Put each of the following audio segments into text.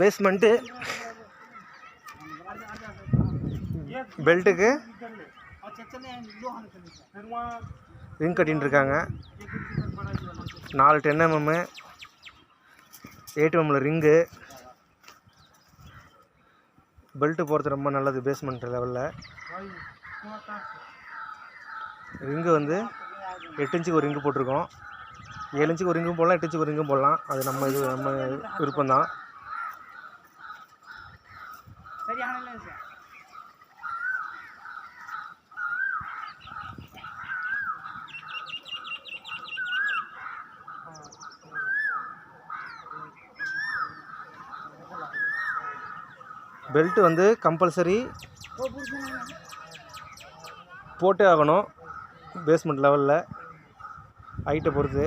Basement பெல்ட்டுக்கு ring கட்டின்னு இருக்காங்க. 4 10 mm 8 mm ring. Belt போகிறது ரொம்ப நல்லது பேஸ்மெண்ட் லெவலில். ரிங்கு வந்து 8 இன்ச்சுக்கு ஒரு ரிங்கு போட்டிருக்கோம். 7 இன்ச்சுக்கு ஒரு ரிங்கும் போடலாம், 8 இன்ச்சுக்கு ஒரு ரிங்கும் போடலாம். அது நம்ம விருப்பம்தான். பெல்ட்டு வந்து கம்பல்சரி போட்டே ஆகணும். பேஸ்மெண்ட் லெவலில் ஹைட்டை பொறுத்து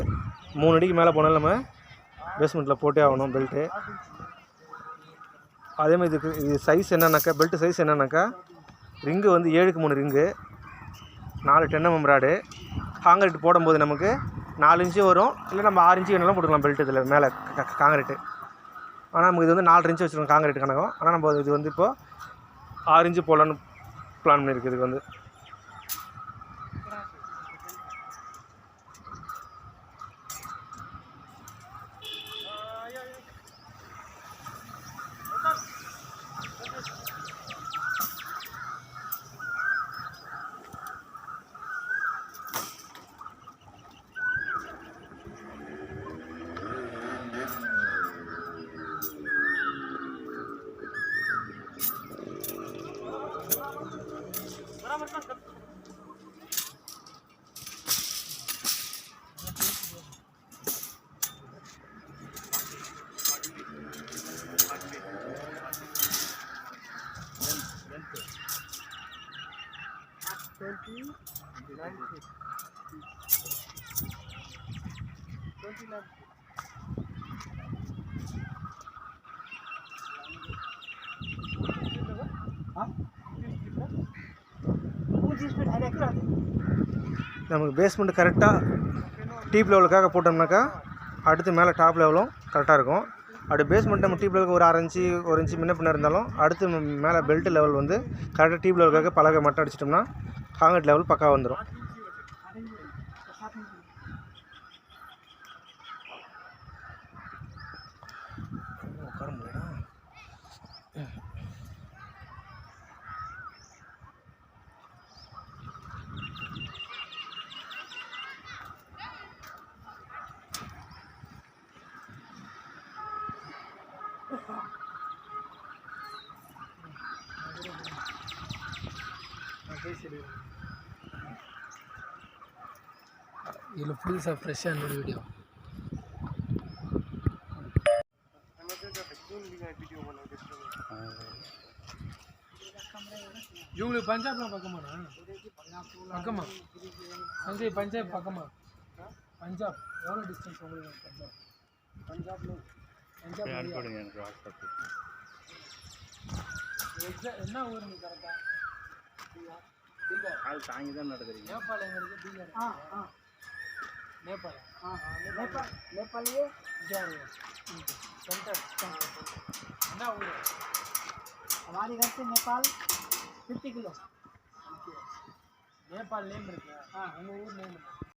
3 அடிக்கு மேலே போனாலும் நம்ம பேஸ்மெண்ட்டில் போட்டே ஆகணும் பெல்ட்டு. அதேமாதிரி இது சைஸ் என்னன்னாக்கா, பெல்ட்டு சைஸ் என்னன்னாக்கா, ரிங்கு வந்து 7க்கு 3 ரிங்கு, 4 10 mm ராடு. காங்கிரீட் போடும்போது நமக்கு 4 இன்ச்சு வரும், இல்லை நம்ம 6 இன்ச்சு வேணாலும் போட்டுக்கலாம் பெல்ட்டு. இதில் மேலே காங்கிரீட்டு. ஆனால் நமக்கு இது வந்து 4 இன்ச்சு வச்சுருக்கோம் காங்கிரீட் கணக்கும். ஆனால் நம்ம இது வந்து இப்போது 6 இன்ச்சு போடலான்னு பிளான் பண்ணியிருக்கு. இதுக்கு வந்து நமக்கு பேஸ்மெண்ட் கரெக்டாக டீப் லெவலுக்காக போட்டோம்னாக்கா அடுத்து மேலே டாப் லெவலும் கரெக்டாக இருக்கும். அப்படி பேஸ்மெண்ட் நம்ம டீப் லெவலுக்கு ஒரு 1/2 இன்ச்சு 1 இன்ச்சு முன்ன பின்ன இருந்தாலும் அடுத்து மேலே பெல்ட் லெவல் வந்து கரெக்டாக டீப் லெவலுக்காக பலகை மட்டும் அடிச்சிட்டோம்னா காங்கிரீட் லெவல் பக்கா வந்துடும். இதில் புதுசாக ஃப்ரெஷ்ஷாக இன்னொரு வீடியோ இவங்களுக்கு பஞ்சாப்லாம் பக்கமாண்ணா? பக்கமா? பஞ்சாப் பக்கமா? பஞ்சாப் எவ்வளோ டிஸ்டன்ஸ் உங்களுக்கு? பஞ்சாப் என்ன ஊர் நீ கரெக்டாக? ஆள் தாங்கி தான் நடக்கிறீங்க. நேபாள் எங்கே இருக்குது? பீகார். नेपाल. नेपाल ये सेंटर ना वो हमारे घर से नेपाल 50 किलो. नेपाल नेम रखे. हाँ हम वो नेम